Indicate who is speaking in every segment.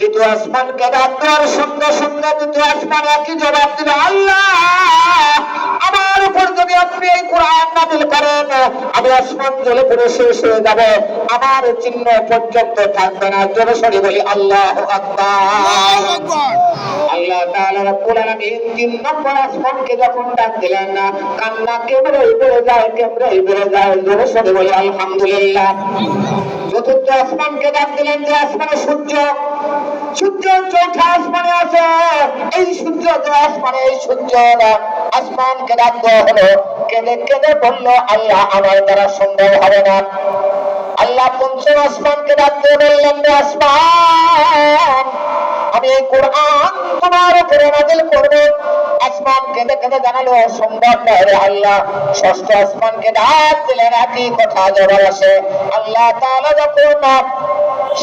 Speaker 1: দ্বিতীয় আসমানকে ডাক দেওয়ার সঙ্গে সঙ্গে দ্বিতীয় আসমান একই জবাব দিল, আল্লাহ আমার উপর যদি আপনি এই কোরআন নাযিল করেন আমি আসমান জ্বলে পুড়ে শেষ হয়ে যাব, আমার চিহ্ন পর্যন্ত থাকবে না। জোরে সরে বলি আল্লাহু আকবার। আল্লাহ তাআলা রব্বুল আলামিন 3 নম্বর আসমানকে যখন ডাক দিলেন না, কান্না কেমনে বেড়ে যায়, কেমনে বেড়ে যায়। জোরে সরে বলি আলহামদুলিল্লাহ। চতুর্থ আসমানকে ডাক দিলেন, যে আসমানে সূর্য চৌথা আসমানে আছে, এই সূর্য যে আসমানে, এই সূর্য আসমানকে ডাক দেওয়া হলো, কেঁদে কেঁদে বলল, আল্লাহ আমার দ্বারা সম্ভব হবে না। আল্লাহ পঞ্চম আসমানকে ডাক দিয়ে বললেন, আসমান আমি এই কোরআন তোমার উপরে নাযিল করব। আসমান কেঁদে কেঁদে জানালো সম্ভব নয় আল্লাহ। ষষ্ঠ আসমানকে ডাক দিলেন, একই কথা জবাব আসে। আল্লাহ তাআলা যখন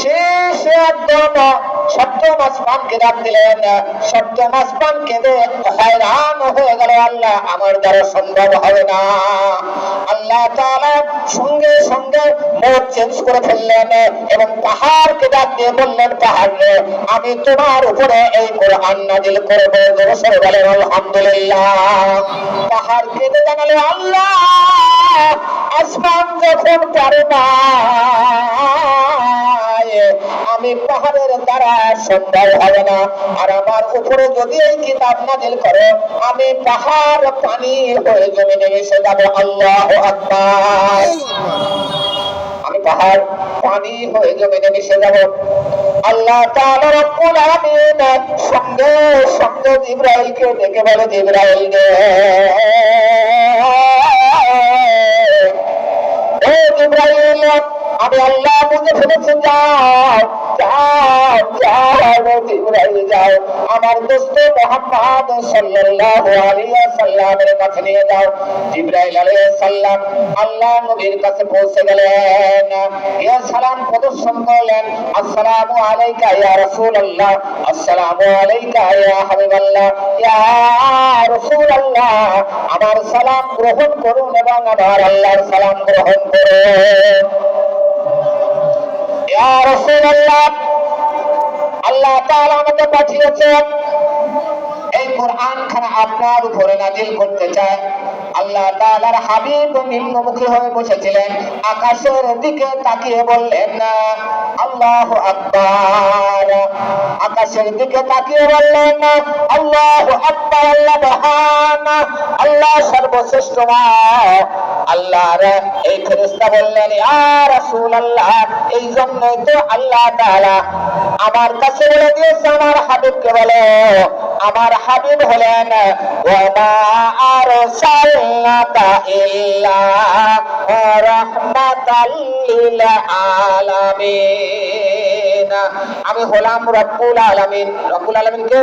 Speaker 1: শেষ একদম সপ্তম আসমানকে ডাক দিলেন, সপ্তম আসমান কেঁদে হয়রান হয়ে গেল, আল্লাহ আমার দ্বারা সম্ভব হবে না। আল্লাহ তাআলা সঙ্গে সঙ্গে মোড চেঞ্জ করে ফেললেন এবং পাহাড়কে ডাক দিয়ে বললেন, পাহাড় রে আমি তোমার উপরে এই কোরআন নাযিল করব। জোরে সরে বলেন আলহামদুলিল্লাহ। পাহাড় কেঁদে জানালো, আল্লাহ আসমান যখন পারে না, আমি পাহাড়ের দ্বারা সম্ভব হবে না। আর আমার উপরে যদি এই কিতাব নাযিল করো, আমি পাহাড় পানি হয়ে জমিনে এসে যাবো। আল্লাহু আকবার। আমি পাহাড় পানি হয়ে জমিনে মিশে যাব। আল্লাহ তাআলা রব্বুল আলামিন সঙ্গে সঙ্গে জিবরাইলকে ডেকে বলে, জিবরাইল রে ও জিবরাইল, আমি আল্লাহ বুঝে ফেলেছি, যাও যাও যাও জিবরাইল যাও, আমার দোস্ত মুহাম্মদ সাল্লাল্লাহু আলাইহি ওয়াসাল্লামের কাছে নিয়ে যাও। জিবরাইল আলাইহিস সালাম আল্লাহ নবীর কাছে পৌঁছে গেলেন, ইয়া সালাম প্রদর্শন করলেন, আসসালামু আলাইকা ইয়া রাসূলুল্লাহ, আসসালামু আলাইকা ইয়া হাবিবাল্লাহ, ইয়া রাসূলুল্লাহ আমার সালাম গ্রহণ করুন এবং আমার আল্লাহর সালাম গ্রহণ করুন। ইয়া রাসূলুল্লাহ আল্লাহ তাআলা আমাকে পাঠিয়েছেন এই কোরআন খানা আপনার উপরে নাযিল করতে চায়। আল্লাহ তাআলার হাবিব নিম্নমুখী হয়ে বসেছিলেন, আকাশের দিকে তাকিয়ে বললেন আল্লাহু আকবার। আকাশের দিকে তাকিয়ে বললেন আল্লাহু আকবার। আল্লাহ মহান, আল্লাহ সর্বশ্রেষ্ঠ। আল্লাহর এই ফেরেশতা বললেন, ইয়া রাসূলুল্লাহ এই জন্যই তো আল্লাহ তাআলা আমার কাছে বলে দিয়েছে, আমার হাবিবকে বলো। আমার হাবিব হলেন ওয়া মা আরসালনাকা ইল্লা রাহমাতাল লিল আলামিন। আমি হলাম রব্বুল আলামিন। রব্বুল আলামিন কে?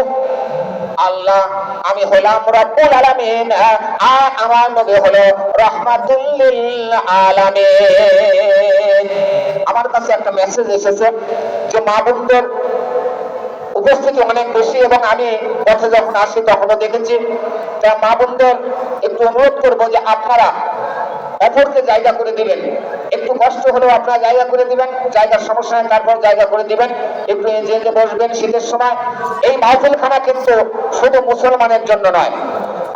Speaker 1: আল্লাহ। আমি হলাম রব্বুল আলামিন, আর আমার নবী হলো রাহমাতুল লিল আলামিন। আমার কাছে একটা মেসেজ এসেছে যে মা বোনদের উপস্থিতি অনেক বেশি এবং আমি পথে যখন আসি তখনও দেখেছি। তা মা বোনদের একটু অনুরোধ করবো যে আপনারা অপরকে জায়গা করে দিবেন, একটু কষ্ট হলেও আপনারা জায়গা করে দিবেন, জায়গার সমস্যা নেই, তারপর জায়গা করে দিবেন, একটু এজে বসবেন। শীতের সময় এই মাহফিলখানা কিন্তু শুধু মুসলমানের জন্য নয়।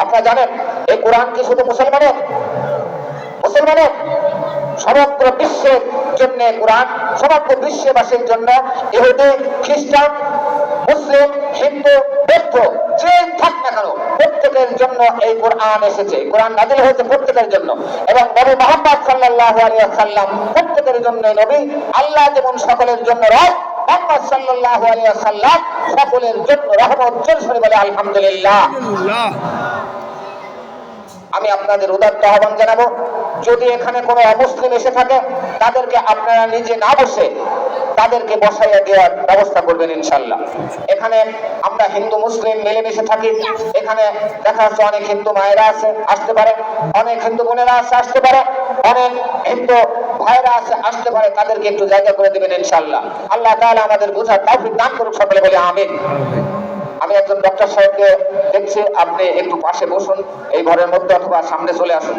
Speaker 1: আপনারা জানেন এই কোরআন কি শুধু মুসলমানের? মুসলমানের সমগ্র বিশ্বের জন্য কোরআন, সমগ্র বিশ্ববাসীর জন্য। ইহুদি, খ্রিস্টান, মুসলিম, হিন্দু, বৌদ্ধ যে থাক না কেন প্রত্যেকের জন্য এই কোরআন এসেছে। কোরআন নাযিল হয়েছে প্রত্যেকের জন্য এবং নবী মুহাম্মদ সাল্লাল্লাহু আলাইহি ওয়াসাল্লাম প্রত্যেকের জন্য নবী। আল্লাহ যেমন সকলের জন্য রব, মুহাম্মদ সাল্লাল্লাহু আলাইহি ওয়াসাল্লাম সকলের জন্য রহমত। জোরে বলে আলহামদুলিল্লাহ। আমি আপনাদের উদাত্ত আহ্বান জানাবো, যদি এখানে কোনো অমুসলিম এসে থাকে তাদেরকে আপনারা নিজে না বসে তাদেরকে বসাইয়া দেওয়ার ব্যবস্থা করবেন ইনশাল্লাহ। এখানে আমরা হিন্দু মুসলিম মিলেমিশে থাকি। এখানে দেখা যাচ্ছে অনেক হিন্দু মায়েরা আছে, আসতে পারে, অনেক হিন্দু বোনেরা আছে, আসতে পারে, অনেক হিন্দু ভাইরা আছে, আসতে পারে। তাদেরকে একটু জায়গা করে দেবেন ইনশাল্লাহ। আল্লাহ তাআলা আমাদের বুঝার তৌফিক দান করুক, সকলে বলে আমিন। আমি একজন ডক্টর সাহেবকে দেখছি, আপনি একটু পাশে বসুন এই ঘরের মধ্যে, অথবা সামনে চলে আসুন।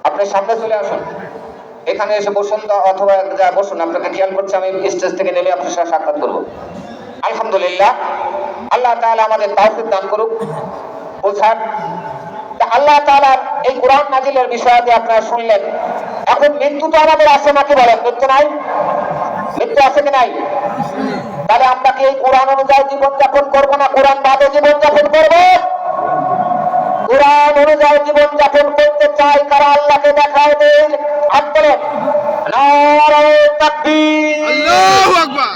Speaker 1: আপনি সামনে চলে আসুন।
Speaker 2: এখানে এসে বসুন অথবা যা বসুন, আপনাকে খেয়াল করছে আমি স্টেজ থেকে নেমে আপনার সাথে সাক্ষাৎ করবো। আলহামদুলিল্লাহ, আল্লাহ তাআলা আমাদের তাওফিক দান করুক বোঝার। আল্লাহ তাআলার এই কোরআন নাজিলের বিষয়াদি আপনারা শুনলেন। এখন মৃত্যু তো আমাদের আছে নাকি বলেন? মৃত্যু নাই? মৃত্যু আছে কি নাই? তাহলে আমরা কি এই কোরআন অনুযায়ী জীবনযাপন করবো না কোরআন বাদে জীবনযাপন করবো? কোরআন অনুযায়ী জীবনযাপন করতে চাই কারা আল্লাহকে দেখায় দেন। হাত তোলেন। নারায়ে তাকবীর,
Speaker 3: আল্লাহু আকবার।